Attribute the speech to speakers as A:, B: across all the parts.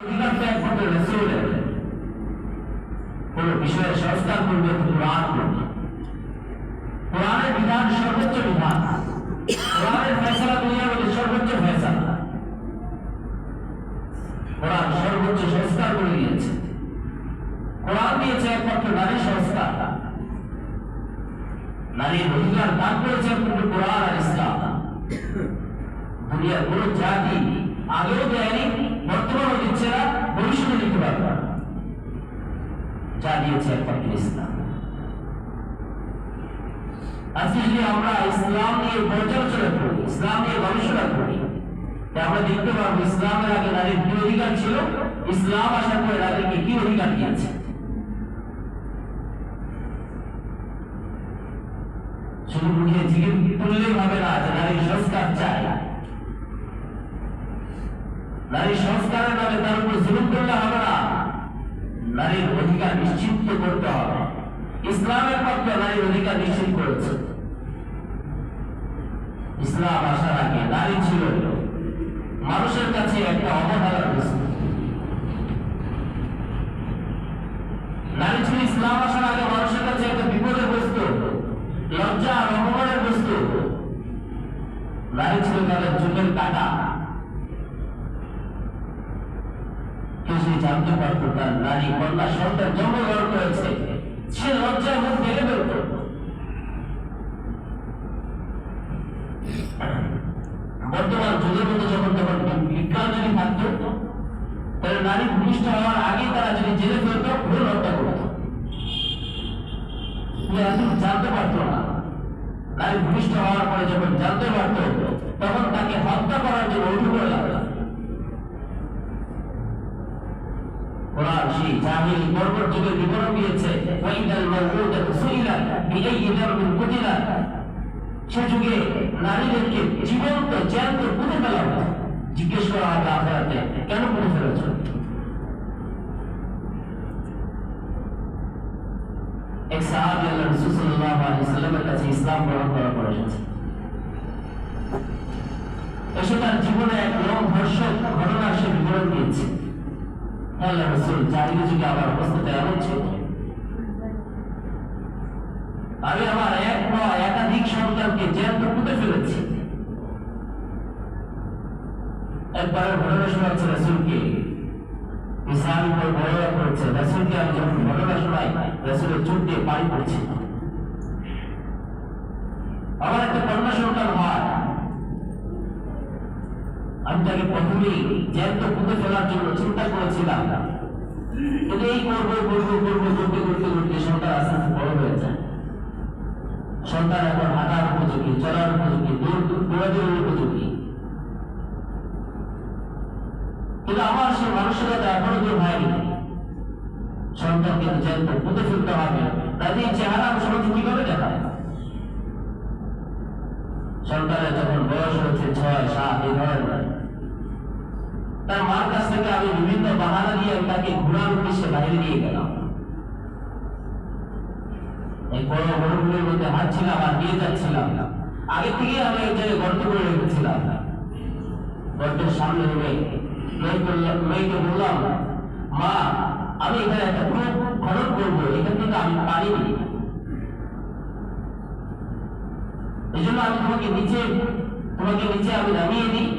A: অধিকারটা একমাত্র রাসূলের। কোন বিষয়ে সংস্কার করবে কোরআন করবে। কোরআনের বিধান সর্বোচ্চ বিধান, কোরআনের ফয়সালা দুনিয়ার মধ্যে সর্বোচ্চ ফয়সালা। কোরআন সর্বোচ্চ সংস্কার করে দিয়েছে। কোরআন দিয়েছে একমাত্র নারী সংস্কার, নারীর অধিকার দান করেছে একমাত্র কোরআন আর ইসলাম। দুনিয়ার কোন জাতি আগেও দেয়নি, বর্তমানও দিচ্ছে না, ভবিষ্যতে দিতে পারবে না। যা দিয়েছে একমাত্র ইসলাম। আজকে যদি আমরা ইসলাম নিয়ে পর্যালোচনা করি, ইসলাম নিয়ে গবেষণা করি, আমরা দেখতে পারবো ইসলামের আগে নারীর কি অধিকার ছিল, ইসলাম আসার পরে নারীকে কি অধিকার দিয়েছে। শুধু মুখে জিজ্ঞেস করলেই হবে না যে নারীর সংস্কার চাই, নারীর সংস্কারের নামে তার উপর জুলুম করলে হবে না, নারীর অধিকার নিশ্চিত করতে হবে। ইসলামের পক্ষে নারীর অধিকার নিশ্চিত করেছে। ইসলাম আসার আগে নারী ছিল মানুষের কাছে একটা অবহেলার বস্তু। নারী ছিল ইসলাম আসার আগে মানুষের কাছে একটা বিপদের বস্তু, লজ্জা আর অপমানের বস্তু। নারী ছিল তাদের চোখের কাটা। কেউ সে জানতে পারত তার নারী কন্যা সন্তান জন্মগ্রহণ করেছে, সে লজ্জায় মুখ ঢেকে ফেলত। বর্তমান যুগের মধ্যে যখন বিজ্ঞান যদি থাকত, তাহলে নারী ভূমিষ্ঠ হওয়ার আগে তারা যদি জেলে ফেলত, ভুল হত্যা করত। জানতে পারতো না, নারী ভূমিষ্ঠ হওয়ার পরে যখন জানতে পারত, তখন তাকে হত্যা করার জন্য উঠে পড়ে লাগলো। কোরআন সেই জাহিলি বর্বর যুগের বিবরণ দিয়েছে, ওয়াইদাল মাউউদাতু সুইলাত বিআইয়ি যামবিন কুতিলাত। সে যুগে নারীদেরকে জীবন্ত জ্যান্ত পুঁতে ফেলা হতো। জিজ্ঞেস করা হবে আখিরাতে, কেন পুঁতে ফেলেছ? এক সাহাবী আল্লাহর রাসূল সাল্লাল্লাহু আলাইহি ওয়াসাল্লামের কাছে ইসলাম গ্রহণ করার পর এসেছে। এসে তার জীবনে এক রোমহর্ষক ঘটনার সে বিবরণ দিয়েছে। আল্লাহর রাসূল জাহিলি যুগে আমার অবস্থাটা এমন ছিল, আমি আমার এক বা একাধিক সন্তানকে জ্যান্ত পুঁতে ফেলেছি। একবার ঘটনা শোনাচ্ছে রাসূলকে, ইসলামী পর বর্ণনা করেছে। রাসূলকে আমি যখন ঘটনা শোনাই, রাসূলের চোখ দিয়ে পানি পড়ছে। আমার একটা কন্যা সন্তান হয়, আমি তাকে প্রথমেই জ্যান্ত পুঁতে ফেলার জন্য চিন্তা করেছিলাম, কিন্তু এই করতে করতে সন্তান আস্তে আস্তে বড় হয়ে যায়। সন্তান এখন হাঁটার উপযোগী, চলার উপযোগী, দৌড়াদৌড়ির উপযোগী, কিন্তু আমার সে মানসিকতা এখনো দূর হয়নি। সন্তানকে জ্যান্ত পুঁতে ফেলতে হবে, তাদের এই চেহারা আমি সমাজে কিভাবে দেখায়? সন্তানের যখন বয়স হচ্ছে 6-7 এই ধরনের, তার মার কাছ থেকে আমি বিভিন্ন বাহানা দিয়ে তাকে ঘোরার উদ্দেশ্যে বাইরে নিয়ে গেলাম। এই বড় গরুগুলোর মধ্যে হাঁটছিলাম আর নিয়ে যাচ্ছিলাম। আগে থেকে আমি এক জায়গায় গর্ত করে রেখেছিলাম। গর্তের সামনে মেয়েকে বললাম, মা আমি এখানে একটা কূপ খনন করবো, এখান থেকে আমি পানি নিই, এই জন্য আমি তোমাকে নিচে আমি নামিয়ে দিই।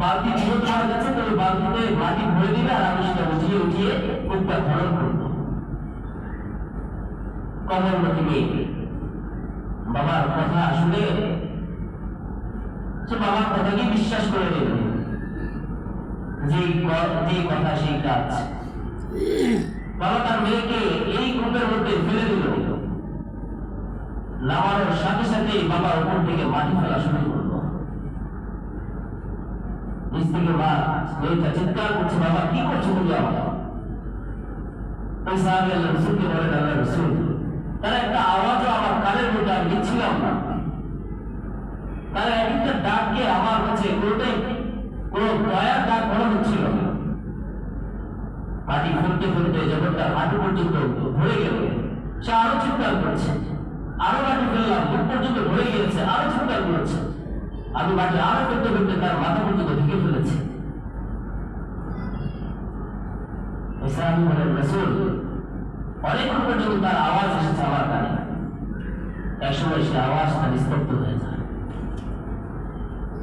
A: বালতি বিপদ হয়ে যাচ্ছে, তবে বালতিতে মাটি ভরে দিবে আর আমি সেটা উঠিয়ে কূপটা খনন করবো। কমলমতি মেয়ে বাবার কথা শুনে সে বাবার কথাকে বিশ্বাস করে নিল, যে কথা সেই কাজ। বাবা তার মেয়েকে এই কূপের মধ্যে ফেলে দিল। নামানোর সাথে সাথে বাবার উপর থেকে মাটি ফেলা শুরু করলো। নিচ থেকে মেয়েটা চিৎকার করছে, বাবা কি করছো তুমি আমার? ওই সাহাবী আল্লাহর রাসূলকে বলেন, আল্লাহর রাসূল তারা একটা আওয়াজও আমার কানের মধ্যে আমি দিচ্ছিলাম না। তারা একটা ডাককে আমার কাছে কোনোটাই কোনো দয়ার ডাক মনে হচ্ছিল না। মাটি ফেলতে যখন তার হাঁটু পর্যন্ত ভরে গেল, সে আরো চিৎকার করছে। আরো মাটি ফেললাম, মুখ পর্যন্ত ভরে গিয়েছে, আরো চিৎকার করেছে। আমি মাটি আরো ফেলতে তার মাথা পর্যন্ত ঢেকে ফেলেছে। সাহাবী বলেন, রাসূল, অনেকক্ষণ পর্যন্ত তার আওয়াজ এসেছে আমার কানে। একসময় সে আওয়াজ তার স্তব্ধ হয়ে যায়।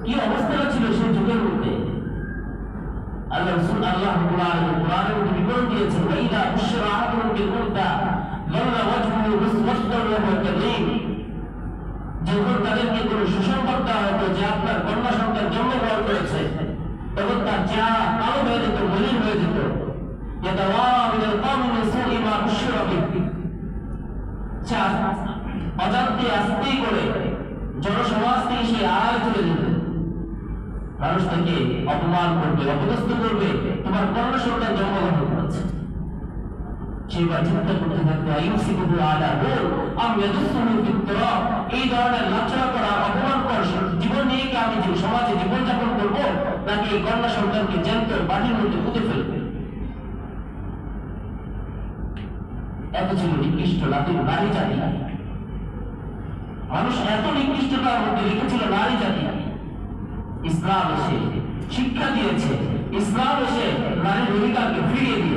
A: কি অবস্থা ছিল সেই যুগের মধ্যে! আল্লাহ রাসূল আল্লাহ রাব্বুল আলামিন কোরআনের মধ্যে বিবরণ দিয়েছেন, ওয়া ইযা বুশিরা আহাদুহুম বিল উনসা যাল্লা ওয়াজহুহু মুসওয়াদ্দান ওয়া হুয়া কাযীম। যখন তাদেরকে কোনো সুসংবাদ দেওয়া হতো যে আপনার কন্যা সন্তান জন্মগ্রহণ করেছে, তখন তার চেহারা কালো হয়ে যেত, মলিন হয়ে যেত। ইয়াতাওয়ারা মিনাল কওমি মিন সুই মা বুশিরা বিহি। অজান্তে আস্তে করে জনসমাজ থেকে সে আড়ালে চলে যেত। মানুষ তাকে অপমান করবে, অপদস্থ করবে, তোমার কন্যা সন্তান জন্মগ্রহণ করেছে। সেবার চিন্তা করতে থাকবে, আইয়ুসিবুহু আলা হুর আম ইয়াদুসুহু ফিত তুরাব। এই ধরনের লাঞ্ছনা করা, অপমান করা জীবন নিয়ে কি আমি সমাজে জীবনযাপন করব, নাকি এই কন্যা সন্তানকে জ্যান্ত মাটির মধ্যে পুঁতে ফেলবে? এত ছিল নিকৃষ্ট নারী জাতি। মানুষ এত নিকৃষ্টতার মধ্যে লিখেছিল নারী জাতি। ইসলাম এসে শিক্ষা দিয়েছে, ইসলাম এসে নারীর অধিকারকে ফিরিয়ে দিয়েছে।